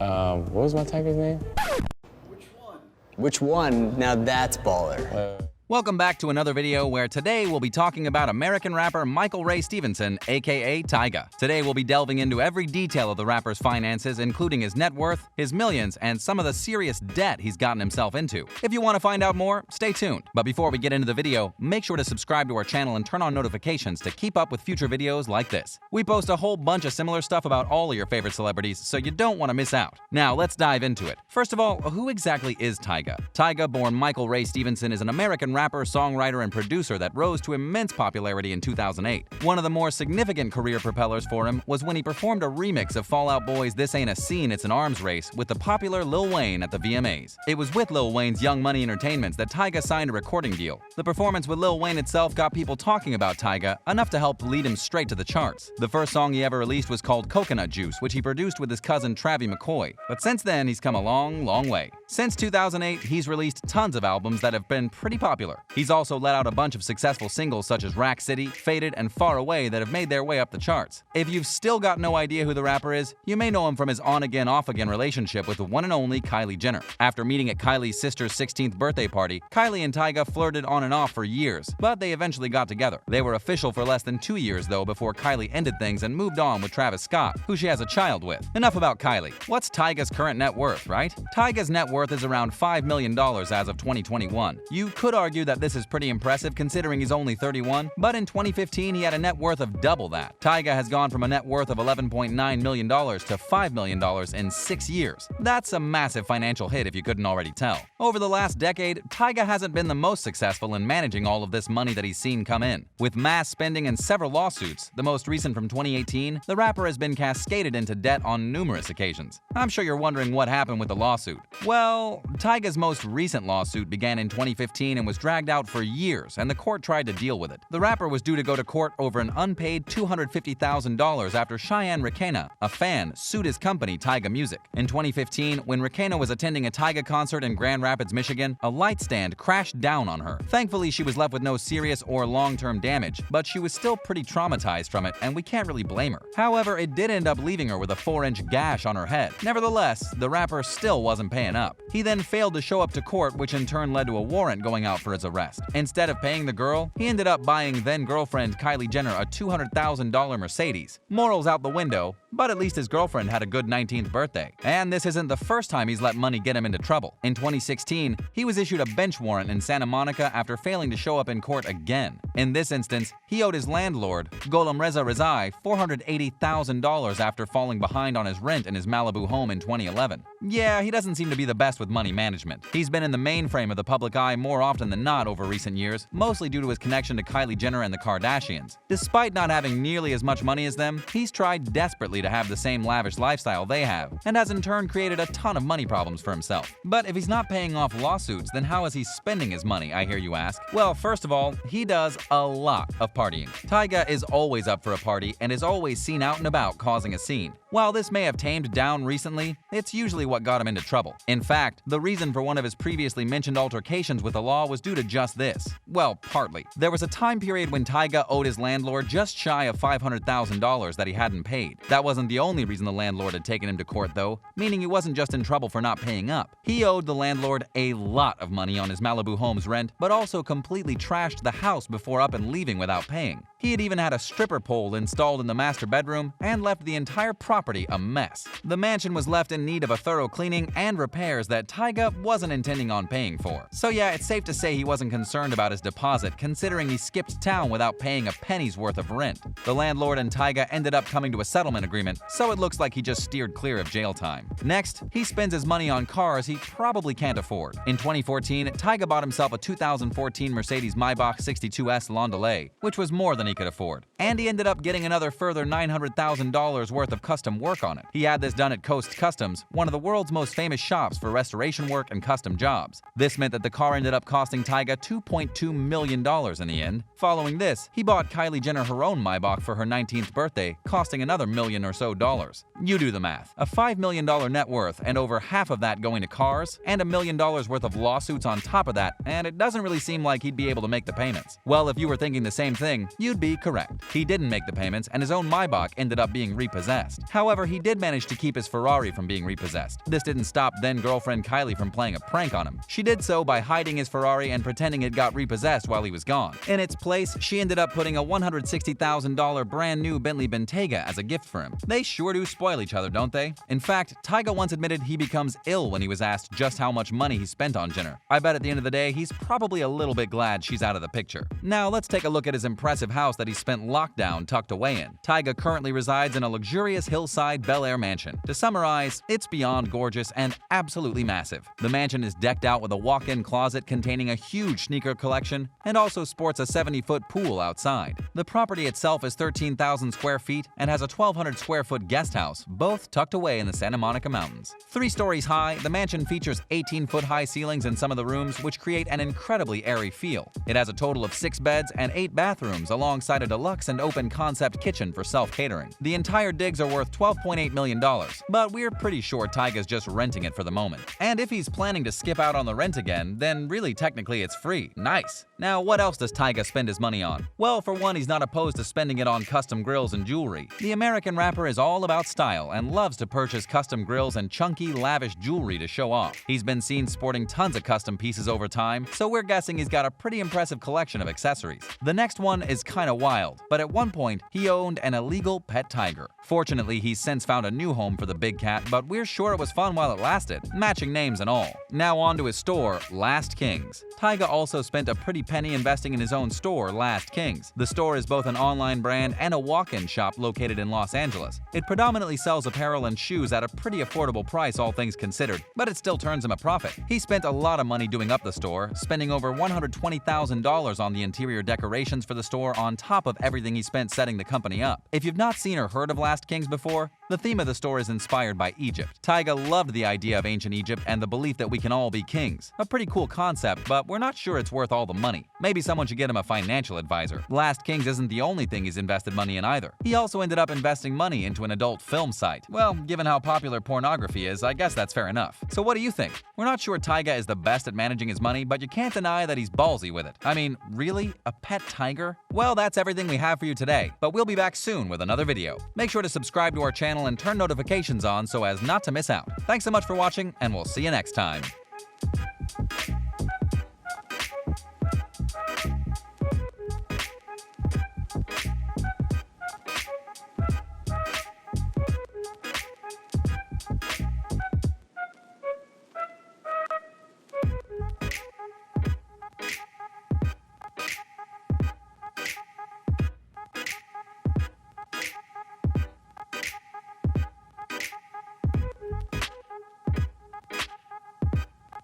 What was my Tyga's name? Which one? Now that's baller. Welcome back to another video where today we'll be talking about American rapper Micheal Ray Nguyen-Stevenson, aka TYGA. Today we'll be delving into every detail of the rapper's finances, including his net worth, his millions, and some of the serious debt he's gotten himself into. If you want to find out more, stay tuned. But before we get into the video, make sure to subscribe to our channel and turn on notifications to keep up with future videos like this. We post a whole bunch of similar stuff about all of your favorite celebrities, so you don't want to miss out. Now let's dive into it. First of all, who exactly is TYGA? TYGA, born Micheal Ray Stevenson, is an American rapper, songwriter, and producer that rose to immense popularity in 2008. One of the more significant career propellers for him was when he performed a remix of Fall Out Boy's This Ain't a Scene, It's an Arms Race with the popular Lil Wayne at the VMAs. It was with Lil Wayne's Young Money Entertainments that TYGA signed a recording deal. The performance with Lil Wayne itself got people talking about TYGA, enough to help lead him straight to the charts. The first song he ever released was called Coconut Juice, which he produced with his cousin Travie McCoy. But since then, he's come a long, long way. Since 2008, he's released tons of albums that have been pretty popular. He's also let out a bunch of successful singles such as Rack City, Faded, and Far Away that have made their way up the charts. If you've still got no idea who the rapper is, you may know him from his on-again, off-again relationship with the one and only Kylie Jenner. After meeting at Kylie's sister's 16th birthday party, Kylie and TYGA flirted on and off for years, but they eventually got together. They were official for less than 2 years though before Kylie ended things and moved on with Travis Scott, who she has a child with. Enough about Kylie. What's TYGA's current net worth, right? TYGA's net worth is around $5 million as of 2021. You could argue that this is pretty impressive considering he's only 31, but in 2015 he had a net worth of double that. TYGA has gone from a net worth of $11.9 million to $5 million in 6 years. That's a massive financial hit if you couldn't already tell. Over the last decade, TYGA hasn't been the most successful in managing all of this money that he's seen come in. With mass spending and several lawsuits, the most recent from 2018, the rapper has been cascaded into debt on numerous occasions. I'm sure you're wondering what happened with the lawsuit. Well, TYGA's most recent lawsuit began in 2015 and was dragged out for years, and the court tried to deal with it. The rapper was due to go to court over an unpaid $250,000 after Cheyenne Rakena, a fan, sued his company TYGA Music. In 2015, when Rakena was attending a TYGA concert in Grand Rapids, Michigan, a light stand crashed down on her. Thankfully, she was left with no serious or long-term damage, but she was still pretty traumatized from it, and we can't really blame her. However, it did end up leaving her with a 4-inch gash on her head. Nevertheless, the rapper still wasn't paying up. He then failed to show up to court, which in turn led to a warrant going out for his arrest. Instead of paying the girl, he ended up buying then-girlfriend Kylie Jenner a $200,000 Mercedes. Morals out the window, but at least his girlfriend had a good 19th birthday. And this isn't the first time he's let money get him into trouble. In 2016, he was issued a bench warrant in Santa Monica after failing to show up in court again. In this instance, he owed his landlord, Gholam Reza Rezai, $480,000 after falling behind on his rent in his Malibu home in 2011. Yeah, he doesn't seem to be the best with money management. He's been in the mainframe of the public eye more often than not over recent years, mostly due to his connection to Kylie Jenner and the Kardashians. Despite not having nearly as much money as them, he's tried desperately to have the same lavish lifestyle they have, and has in turn created a ton of money problems for himself. But if he's not paying off lawsuits, then how is he spending his money, I hear you ask? Well, first of all, he does a lot of partying. TYGA is always up for a party and is always seen out and about causing a scene. While this may have tamed down recently, it's usually what got him into trouble. In fact, the reason for one of his previously mentioned altercations with the law was due to just this. Well, partly. There was a time period when TYGA owed his landlord just shy of $500,000 that he hadn't paid. That wasn't the only reason the landlord had taken him to court though, meaning he wasn't just in trouble for not paying up. He owed the landlord a lot of money on his Malibu home's rent, but also completely trashed the house before up and leaving without paying. He had even had a stripper pole installed in the master bedroom and left the entire property a mess. The mansion was left in need of a thorough cleaning and repairs that TYGA wasn't intending on paying for. So yeah, it's safe to say he wasn't concerned about his deposit considering he skipped town without paying a penny's worth of rent. The landlord and TYGA ended up coming to a settlement agreement, so it looks like he just steered clear of jail time. Next, he spends his money on cars he probably can't afford. In 2014, TYGA bought himself a 2014 Mercedes-Maybach 62S Landaulet, which was more than he could afford. And he ended up getting another further $900,000 worth of custom work on it. He had this done at Coast Customs, one of the world's most famous shops for restoration work and custom jobs. This meant that the car ended up costing TYGA $2.2 million in the end. Following this, he bought Kylie Jenner her own Maybach for her 19th birthday, costing another $1 million or so. You do the math. A $5 million net worth and over half of that going to cars, and $1 million worth of lawsuits on top of that, and it doesn't really seem like he'd be able to make the payments. Well, if you were thinking the same thing, you'd be correct. He didn't make the payments, and his own Maybach ended up being repossessed. However, he did manage to keep his Ferrari from being repossessed. This didn't stop then-girlfriend Kylie from playing a prank on him. She did so by hiding his Ferrari and pretending it got repossessed while he was gone. In its place, she ended up putting a $160,000 brand new Bentley Bentayga as a gift for him. They sure do spoil each other, don't they? In fact, TYGA once admitted he becomes ill when he was asked just how much money he spent on Jenner. I bet at the end of the day, he's probably a little bit glad she's out of the picture. Now let's take a look at his impressive house that he spent lockdown tucked away in. TYGA currently resides in a luxurious hillside Bel Air mansion. To summarize, it's beyond gorgeous and absolutely massive. The mansion is decked out with a walk-in closet containing a huge sneaker collection and also sports a 70-foot pool outside. The property itself is 13,000 square feet and has a 1,200 square foot guest house, both tucked away in the Santa Monica Mountains. 3 stories high, the mansion features 18-foot high ceilings in some of the rooms, which create an incredibly airy feel. It has a total of 6 beds and 8 bathrooms alongside a deluxe and open concept kitchen for self-catering. The entire digs are worth $12.8 million, but we're pretty sure TYGA's just renting it for the moment. And if he's planning to skip out on the rent again, then really technically it's free. Nice. Now, what else does TYGA spend his money on? Well, for one, he's not opposed to spending it on custom grills and jewelry. The American rapper is all about style and loves to purchase custom grills and chunky, lavish jewelry to show off. He's been seen sporting tons of custom pieces over time, so we're guessing he's got a pretty impressive collection of accessories. The next one is kinda wild, but at one point, he owned an illegal pet tiger. Fortunately, he's since found a new home for the big cat, but we're sure it was fun while it lasted, matching names and all. Now on to his store, Last Kings. TYGA also spent a pretty penny investing in his own store, Last Kings. The store is both an online brand and a walk-in shop located in Los Angeles. It predominantly sells apparel and shoes at a pretty affordable price, all things considered, but it still turns him a profit. He spent a lot of money doing up the store, spending over $120,000 on the interior decorations for the store on top of everything he spent setting the company up. If you've not seen or heard of Last Kings before, the theme of the store is inspired by Egypt. TYGA loved the idea of ancient Egypt and the belief that we can all be kings. A pretty cool concept, but we're not sure it's worth all the money. Maybe someone should get him a financial advisor. Last Kings isn't the only thing he's invested money in either. He also ended up investing money into an adult film site. Well, given how popular pornography is, I guess that's fair enough. So what do you think? We're not sure TYGA is the best at managing his money, but you can't deny that he's ballsy with it. I mean, really? A pet tiger? Well, that's everything we have for you today, but we'll be back soon with another video. Make sure to subscribe to our channel and turn notifications on so as not to miss out. Thanks so much for watching, and we'll see you next time.